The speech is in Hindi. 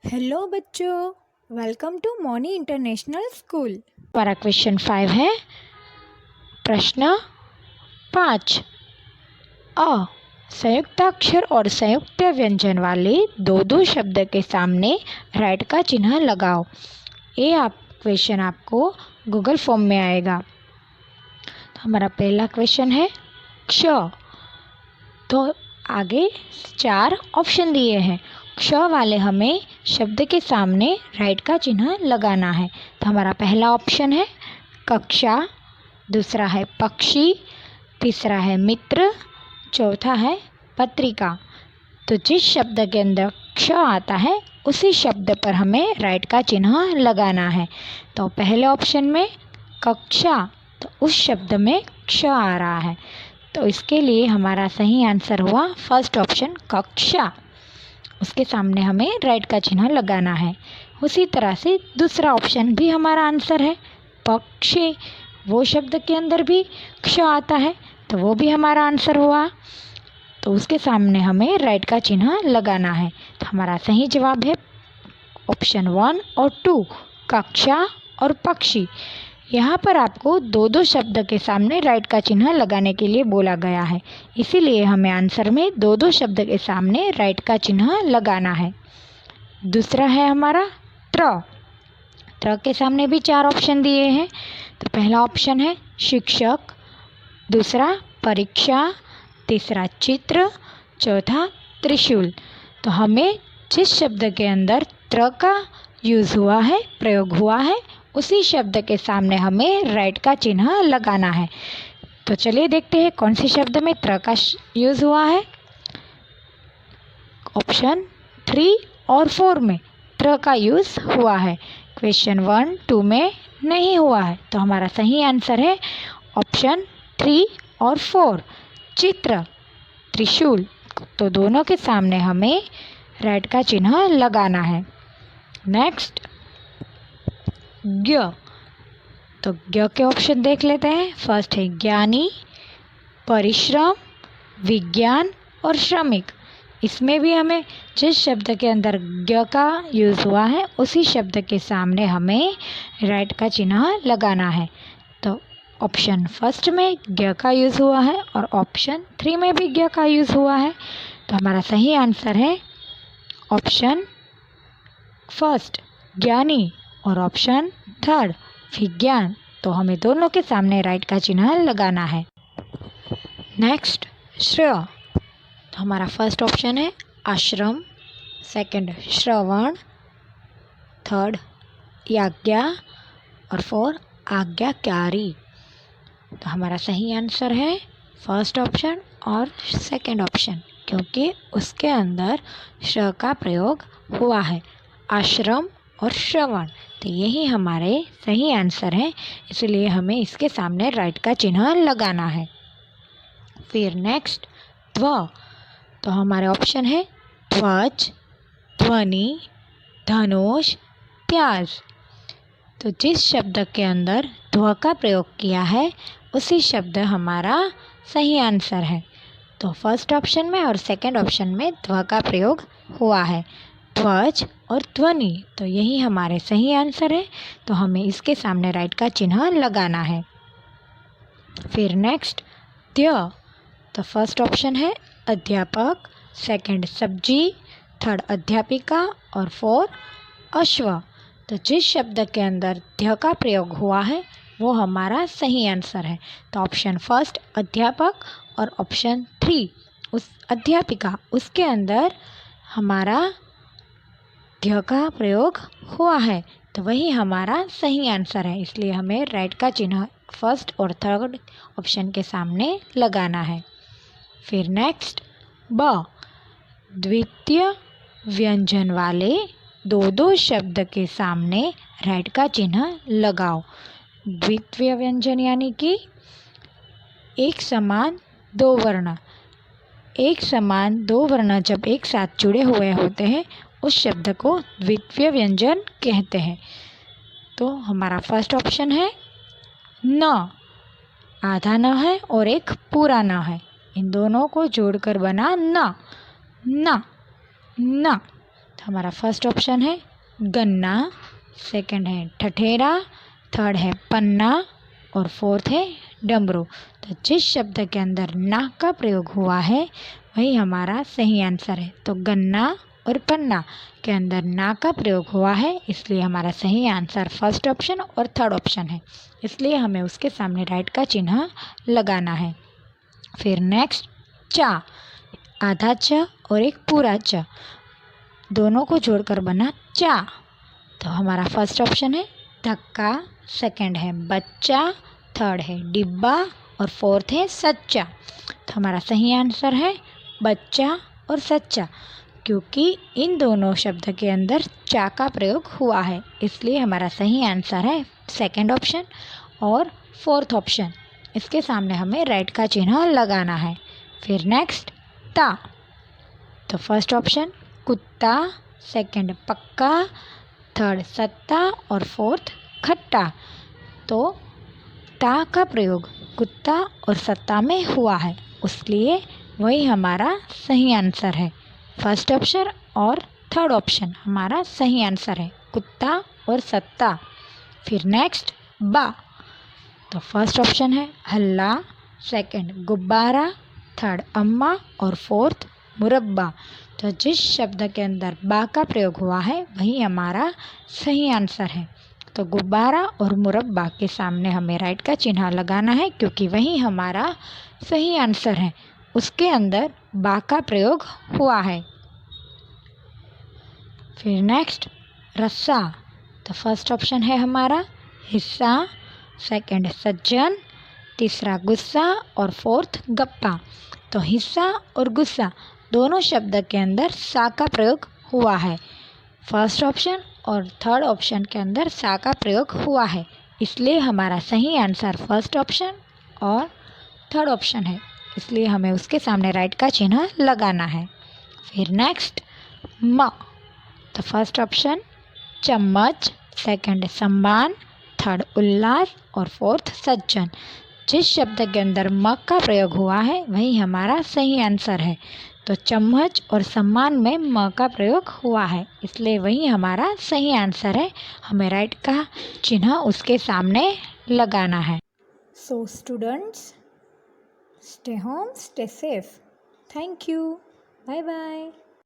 हेलो बच्चों, वेलकम टू मॉनी इंटरनेशनल स्कूल। हमारा क्वेश्चन 5 है। प्रश्न 5। अ संयुक्ताक्षर और संयुक्त व्यंजन वाले दो दो शब्द के सामने राइट का चिन्ह लगाओ। ये क्वेश्चन आपको गूगल फॉर्म में आएगा। तो हमारा पहला क्वेश्चन है क्ष। तो आगे 4 ऑप्शन दिए हैं। क्ष वाले हमें शब्द के सामने राइट का चिन्ह लगाना है। तो हमारा पहला ऑप्शन है कक्षा, दूसरा है पक्षी, तीसरा है मित्र, चौथा है पत्रिका। तो जिस शब्द के अंदर क्ष आता है उसी शब्द पर हमें राइट का चिन्ह लगाना है। तो पहले ऑप्शन में कक्षा, तो उस शब्द में क्ष आ रहा है, तो इसके लिए हमारा सही आंसर हुआ फर्स्ट ऑप्शन कक्षा। उसके सामने हमें राइट का चिन्ह लगाना है। उसी तरह से दूसरा ऑप्शन भी हमारा आंसर है पक्षी, वो शब्द के अंदर भी क्ष आता है, तो वो भी हमारा आंसर हुआ। तो उसके सामने हमें राइट का चिन्ह लगाना है। तो हमारा सही जवाब है ऑप्शन 1 और 2, कक्षा और पक्षी। यहाँ पर आपको दो दो शब्द के सामने राइट का चिन्ह लगाने के लिए बोला गया है, इसीलिए हमें आंसर में दो दो शब्द के सामने राइट का चिन्ह लगाना है। दूसरा है हमारा त्र। त्र के सामने भी 4 ऑप्शन दिए हैं। तो पहला ऑप्शन है शिक्षक, दूसरा परीक्षा, तीसरा चित्र, चौथा त्रिशूल। तो हमें जिस शब्द के अंदर त्र का यूज़ हुआ है, प्रयोग हुआ है, उसी शब्द के सामने हमें राइट का चिन्ह लगाना है। तो चलिए देखते हैं कौन से शब्द में त्र का यूज़ हुआ है। ऑप्शन 3 और 4 में त्र का यूज़ हुआ है, क्वेश्चन 1, 2 में नहीं हुआ है। तो हमारा सही आंसर है ऑप्शन 3 और 4, चित्र, त्रिशूल। तो दोनों के सामने हमें राइट का चिन्ह लगाना है। नेक्स्ट ज्ञ। तो ज्ञ के ऑप्शन देख लेते हैं। फर्स्ट है ज्ञानी, परिश्रम, विज्ञान और श्रमिक। इसमें भी हमें जिस शब्द के अंदर ज्ञ का यूज़ हुआ है उसी शब्द के सामने हमें राइट का चिन्ह लगाना है। तो ऑप्शन फर्स्ट में ज्ञ का यूज़ हुआ है और ऑप्शन 3 में भी ज्ञ का यूज़ हुआ है। तो हमारा सही आंसर है ऑप्शन फर्स्ट ज्ञानी और ऑप्शन 3 विज्ञान। तो हमें दोनों के सामने राइट का चिन्ह लगाना है। नेक्स्ट श्रेय। तो हमारा फर्स्ट ऑप्शन है आश्रम, सेकंड श्रवण, थर्ड याज्ञा और 4 आज्ञाकारी। तो हमारा सही आंसर है फर्स्ट ऑप्शन और सेकंड ऑप्शन, क्योंकि उसके अंदर श का प्रयोग हुआ है, आश्रम और श्रवण। तो यही हमारे सही आंसर है, इसलिए हमें इसके सामने राइट का चिन्ह लगाना है। फिर नेक्स्ट ध्व। तो हमारे ऑप्शन है ध्वज, ध्वनि, धनुष, प्याज। तो जिस शब्द के अंदर ध्व का प्रयोग किया है उसी शब्द हमारा सही आंसर है। तो फर्स्ट ऑप्शन में और सेकंड ऑप्शन में ध्व का प्रयोग हुआ है, ध्वज और ध्वनि। तो यही हमारे सही आंसर है, तो हमें इसके सामने राइट का चिन्ह लगाना है। फिर नेक्स्ट द्य। तो फर्स्ट ऑप्शन है अध्यापक, सेकंड सब्जी, थर्ड अध्यापिका और 4 अश्व। तो जिस शब्द के अंदर ध्य का प्रयोग हुआ है वो हमारा सही आंसर है। तो ऑप्शन फर्स्ट अध्यापक और ऑप्शन 3 उस अध्यापिका, उसके अंदर हमारा ध्य का प्रयोग हुआ है, तो वही हमारा सही आंसर है। इसलिए हमें राइट का चिन्ह फर्स्ट और थर्ड ऑप्शन के सामने लगाना है। फिर नेक्स्ट ब। द्वितीय व्यंजन वाले दो दो शब्द के सामने राइट का चिन्ह लगाओ। द्वितीय व्यंजन यानी कि एक समान दो वर्ण। एक समान दो वर्ण जब एक साथ जुड़े हुए होते हैं उस शब्द को द्वितीय व्यंजन कहते हैं। तो हमारा फर्स्ट ऑप्शन है न। आधा न है और एक पूरा न है, इन दोनों को जोड़कर बना न, न, न। तो हमारा फर्स्ट ऑप्शन है गन्ना, सेकंड है ठठेरा, थर्ड है पन्ना और फोर्थ है डमरू। तो जिस शब्द के अंदर ना का प्रयोग हुआ है वही हमारा सही आंसर है। तो गन्ना और पन्ना के अंदर ना का प्रयोग हुआ है, इसलिए हमारा सही आंसर फर्स्ट ऑप्शन और थर्ड ऑप्शन है। इसलिए हमें उसके सामने राइट का चिन्ह लगाना है। फिर नेक्स्ट चा, आधा च और एक पूरा च, दोनों को जोड़कर बना चा। तो हमारा फर्स्ट ऑप्शन है धक्का, सेकंड है बच्चा, थर्ड है डिब्बा और फोर्थ है सच्चा। तो हमारा सही आंसर है बच्चा और सच्चा, क्योंकि इन दोनों शब्द के अंदर चा का प्रयोग हुआ है, इसलिए हमारा सही आंसर है सेकंड ऑप्शन और फोर्थ ऑप्शन। इसके सामने हमें राइट का चिन्ह लगाना है। फिर नेक्स्ट ता, तो फर्स्ट ऑप्शन कुत्ता, सेकंड पक्का, थर्ड सत्ता और फोर्थ खट्टा। तो ता का प्रयोग कुत्ता और सत्ता में हुआ है, इसलिए वही हमारा सही आंसर है। फर्स्ट ऑप्शन और थर्ड ऑप्शन हमारा सही आंसर है, कुत्ता और सत्ता। फिर नेक्स्ट बा, तो फर्स्ट ऑप्शन है हल्ला, सेकंड गुब्बारा, थर्ड अम्मा और फोर्थ मुरब्बा। तो जिस शब्द के अंदर बा का प्रयोग हुआ है वही हमारा सही आंसर है। तो गुब्बारा और मुरब्बा के सामने हमें राइट का चिन्ह लगाना है, क्योंकि वही हमारा सही आंसर है, उसके अंदर बा का प्रयोग हुआ है। फिर नेक्स्ट रस्सा, तो फर्स्ट ऑप्शन है हमारा हिस्सा, सेकंड सज्जन, तीसरा गुस्सा और फोर्थ गप्पा। तो हिस्सा और गुस्सा दोनों शब्द के अंदर सा का प्रयोग हुआ है। फर्स्ट ऑप्शन और थर्ड ऑप्शन के अंदर सा का प्रयोग हुआ है, इसलिए हमारा सही आंसर फर्स्ट ऑप्शन और थर्ड ऑप्शन है, इसलिए हमें उसके सामने राइट का चिन्ह लगाना है। फिर नेक्स्ट म, तो फर्स्ट ऑप्शन चम्मच, सेकंड सम्मान, थर्ड उल्लास और फोर्थ सज्जन। जिस शब्द के अंदर म का प्रयोग हुआ है वही हमारा सही आंसर है। तो चम्मच और सम्मान में म का प्रयोग हुआ है, इसलिए वही हमारा सही आंसर है। हमें राइट का चिन्ह उसके सामने लगाना है। So students, stay home, stay safe. Thank you. Bye bye.